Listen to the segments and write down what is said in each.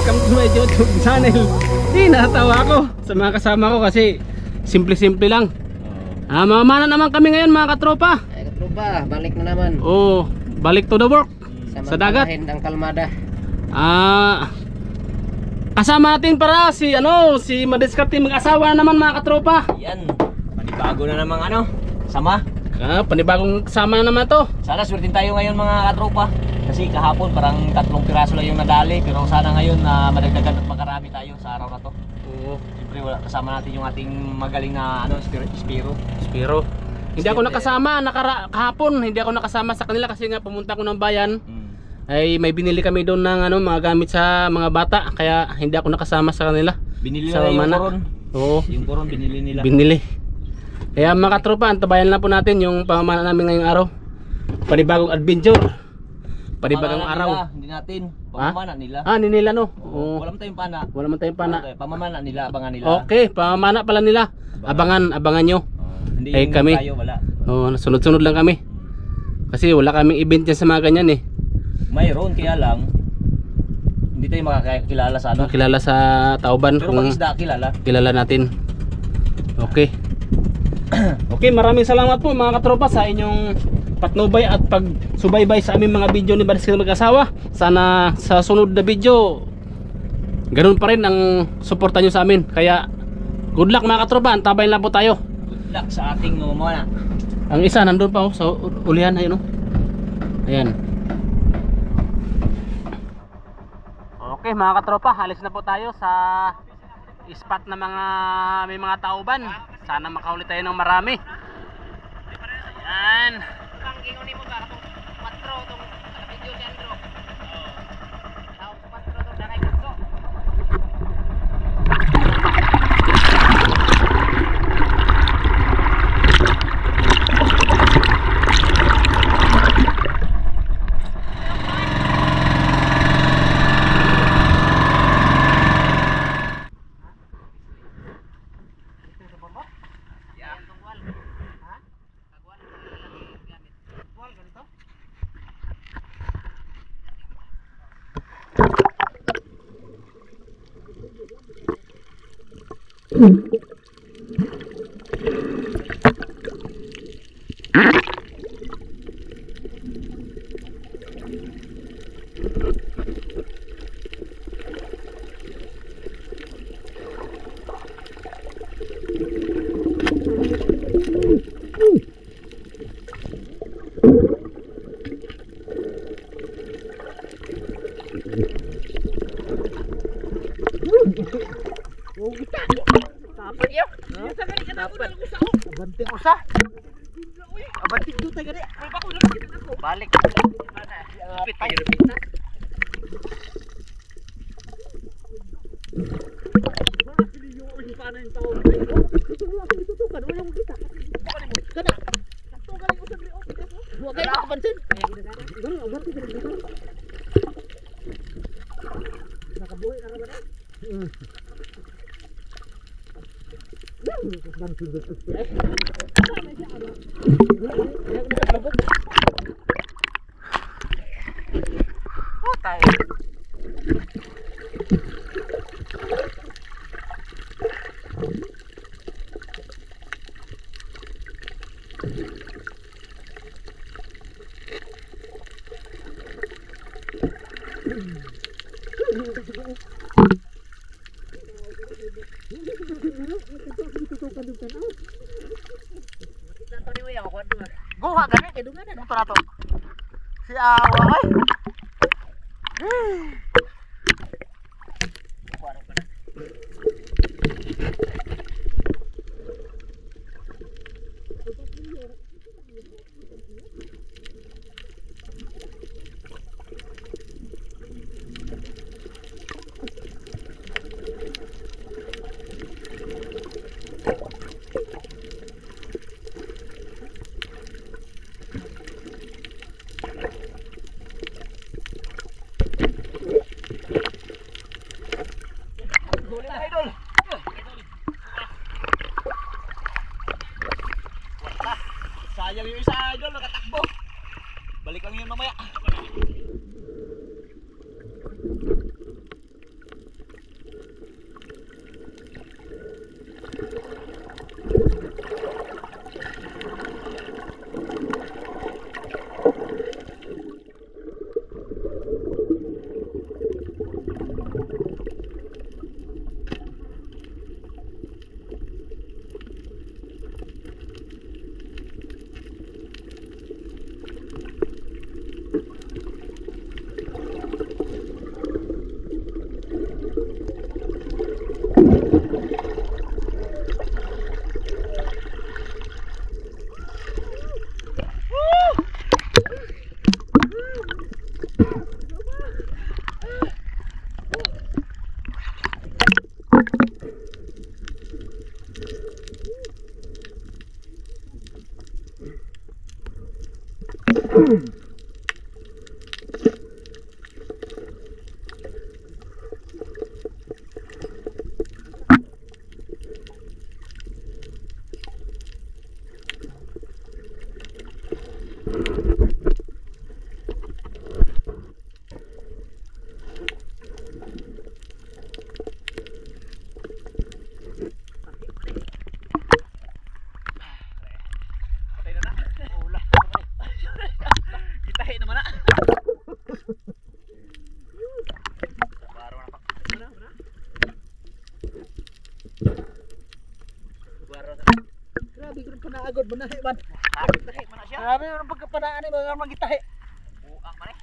welcome to my YouTube channel. Natawa ako sa mga kasama ko kasi simple-simple lang. Mamana naman kami ngayon mga katropa. Ay katropa, balik na naman. Oh, balik to the work. Sa dagat. Ang kalmada. Kasama natin para si madiskarte mag-asawa naman mga katropa. Yan, panibago na namang sama. Panibagong kasama naman to. Sana swertin tayo ngayon mga katropa. Kasi kahapon parang 3 piraso lang yung nadali. Pero sana ngayon madagdagan at makarami tayo sa araw na to. Oo. Siyempre kasama natin yung ating magaling na Spiro. Hindi ako nakasama kahapon. Hindi ako nakasama sa kanila kasi nga pumunta ko ng bayan. Ay may binili kami doon ng mga gamit sa mga bata. Kaya hindi ako nakasama sa kanila. Binili sa na yung koron. Oo. Yung koron binili nila. Kaya mga katropa, antabayan lang po natin yung pamamana namin ngayong araw. Panibagong adventure. Panibagong araw. Hindi natin. Pamamana nila. Nila no. Wala man tayong pana. Okay, pamamana nila, abangan nila. Okay, pamamana pala nila. Abangan nyo. Hindi yung kami. tayo wala. Sunod-sunod lang kami. Kasi wala kaming event yan sa mga ganyan eh. Mayroon kaya lang hindi tayo makakilala sa Kilala sa Tauban. Pero kung isda kilala natin. Okay. Okay, maraming salamat po mga katropa sa inyong patnubay at pagsubaybay sa aming mga video ni Badiskarte Mag-asawa. Sana sa sunod na video ganun pa rin ang suporta nyo sa amin. Kaya good luck mga katropa, antabayan lang po tayo. Good luck sa ating mamamana. Ang isa nandun pa sa ulihan. Ayun, ayan. Okay mga katropa, halis na po tayo sa spot na may mga tauban. Sana makahuli tayo ng marami. Ayan. Panggingunin mo ba itong patro itong video si Andro? Patro itong danay gusto. Abanting usa. Abanting dutay gani. Balik. Pit tayo pita. Guha gani kay dungan na to. Si awa ay. Gitahe naman na. Grabe ko panaagod mo na man. Gitahe man na siya. Grabe mo pagkapanaan ni mga magitahe. Buang man eh.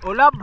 Ulab.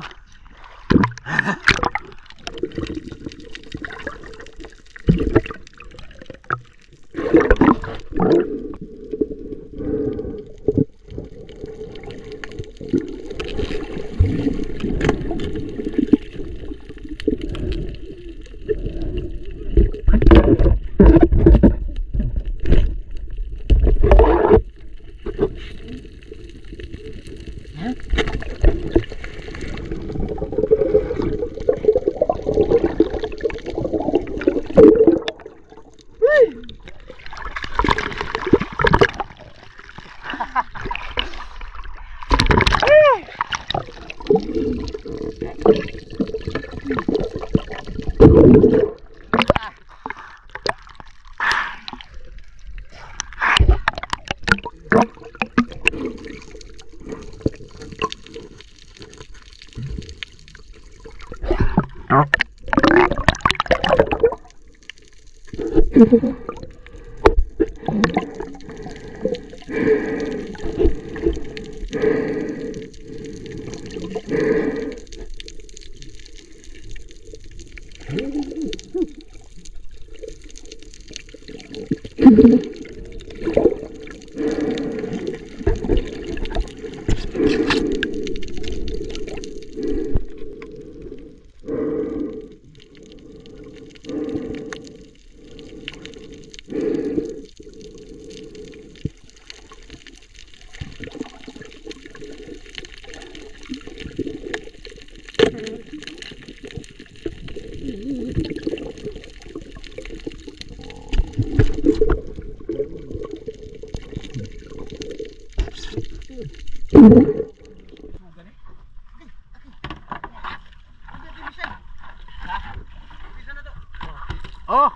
Oh.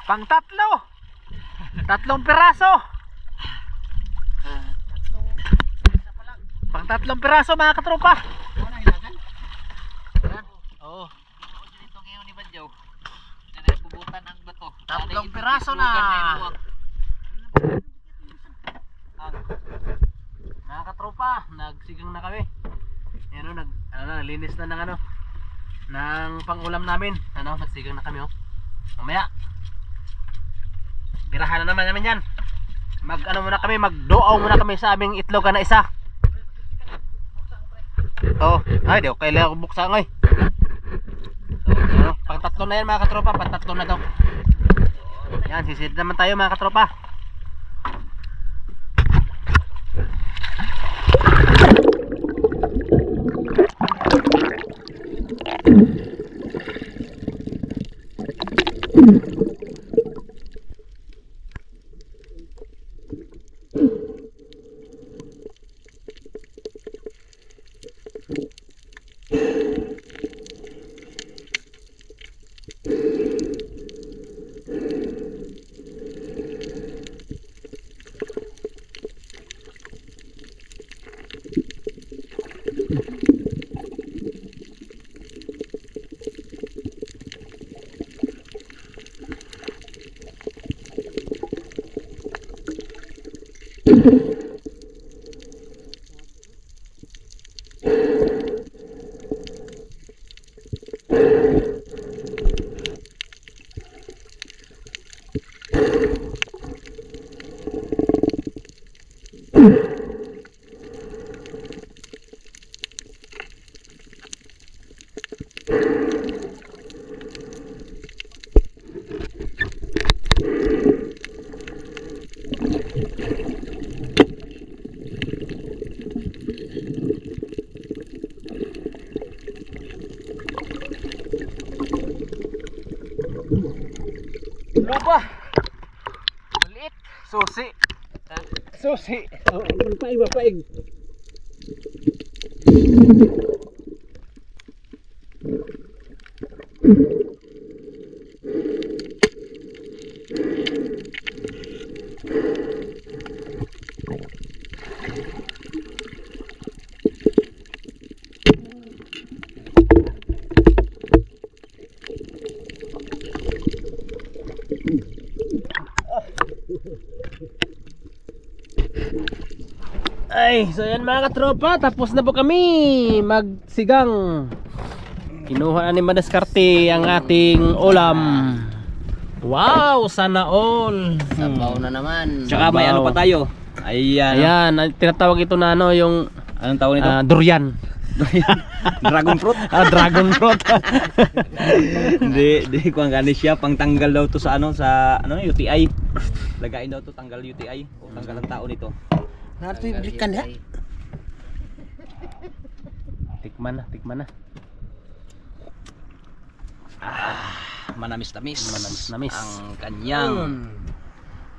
Pang tatlo. Tatlong piraso. Pang tatlong piraso mga katropa. Oh. Dito ngayon ni Badyaw. Nanapubutan ang bato. Tatlong piraso na. Mga katropa, nagsigang na kami. Ayan o, nalinis na ng ano, ng pangulam namin. Ano, nagsigang na kami oh. Mamaya birahan na naman namin yan. Mag-ano muna kami, mag-doaw muna kami sa aming itlog na isa. Oh, ay di okay lang ako buksan oy. So, pang tatlo na yan mga katropa, pang tatlo na daw. Yan, sisid naman tayo mga katropa. Lupa. Maliit. Susi. Susi. Oh, paig ba paig? Ay, so yan mga katropa, tapos na po kami magsigang. Kinuha na ni Madaskarte ang ating ulam. Wow, sana all. Sabaw na naman. Tsaka may ano pa tayo. Ayan. Ayan, tinatawag ito na ano, yung Anong tawag nito? durian. Dragon fruit. Dragon fruit. Di ko ang gani siya pang tanggal daw to sa ano UTI. Lagain daw to tanggal UTI o tanggal ang tao nito. Narto iblikan ya. Tikman na. Manamis-namis. Manamis-namis. Ang kanyang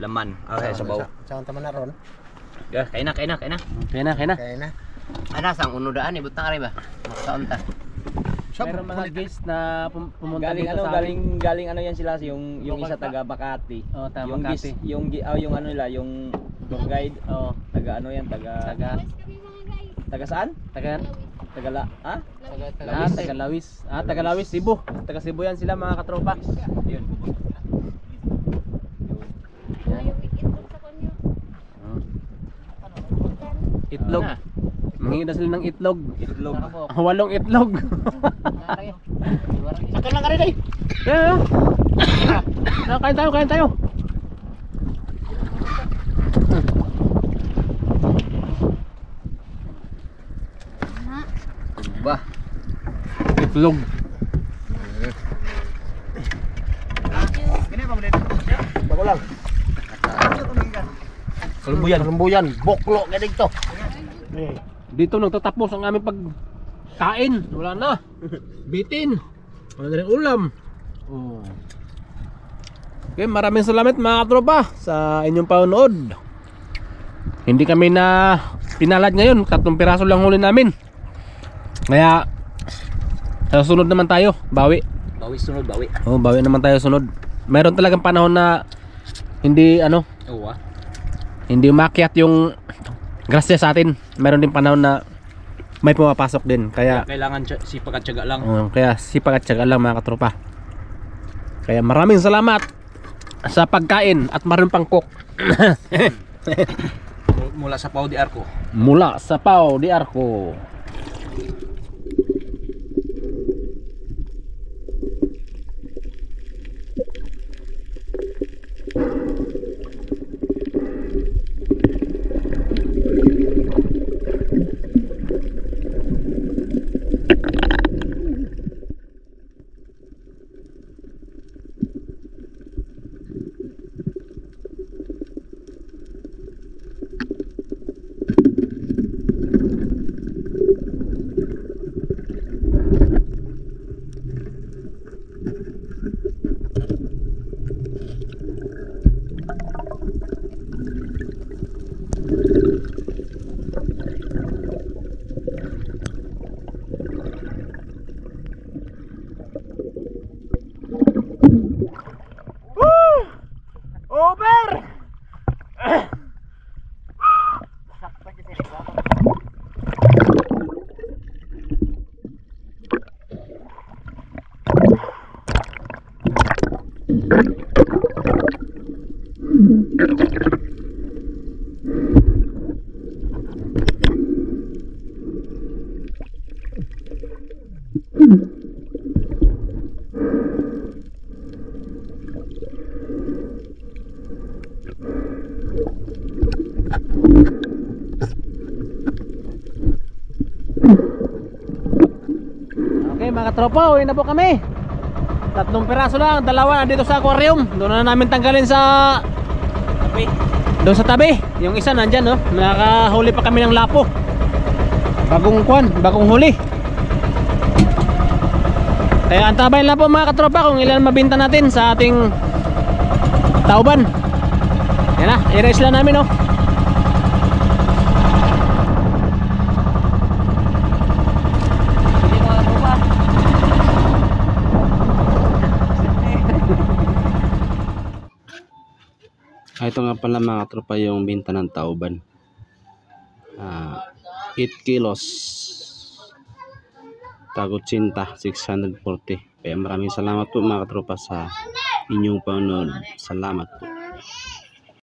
laman. Okay, sabaw. Saan taman na ron? Kain na. Kaya na. Kaya na. Ana sang unodaan ibutang ari ba? Saan ta? Meron mga guys na pumunta Galing dito ano, sa amin. galing ano yan sila yung Local isa pa? taga Makati. Oh, taga yung Makati. yung ano nila, yung tour guide. Oh, Taga ano yan, taga saan? taga Lawis. taga Lawis, Cebu. Taga Cebu yan sila mga katropa. Yun. Itlog. Manghingi na sila ng itlog. Itlog. 8 itlog. Sakal lang ka rin ay. Yeah. Kain tayo. Ba. Itlog. Bago lang. Kalumbuyan, boklo ka dito. Dito nagtatapos ang aming pagkain. Wala na. Bitin. Wala na rin ulam. Oh. Okay, maraming salamat mga katropa sa inyong panonood. hindi kami na pinalad ngayon. 3 piraso lang huli namin. Kaya sa sunod naman tayo, bawi. Bawi sunod, bawi. Oh, bawi naman tayo sunod. Meron talagang panahon na hindi Oo ah. hindi umakyat yung grasya sa atin. Meron din panahon na may pumapasok din. Kaya Kailangan sipag at tiyaga lang. kaya sipag at tiyaga lang mga katropa. Kaya maraming salamat sa pagkain at maraming pangkok. Mula sa Pau de Arco. Mula sa Pau de Arco. Over! Okay mga tropa, uwi na po kami. 3 piraso lang, 2 nandito sa aquarium. Doon na namin tanggalin sa Tabi. doon sa tabi. Yung isa nandyan, no? Nakahuli pa kami ng lapo. Bagong huli. Kaya antabayan lang po mga katropa kung ilan mabinta natin sa ating tauban. Yan na, i-race lang namin, no? Sige mga tropa. Ito nga pala mga tropa yung binta ng tauban. 8 kilos. Tagotsinta 640. Kaya maraming salamat po mga tropa sa inyong panonood. Salamat po.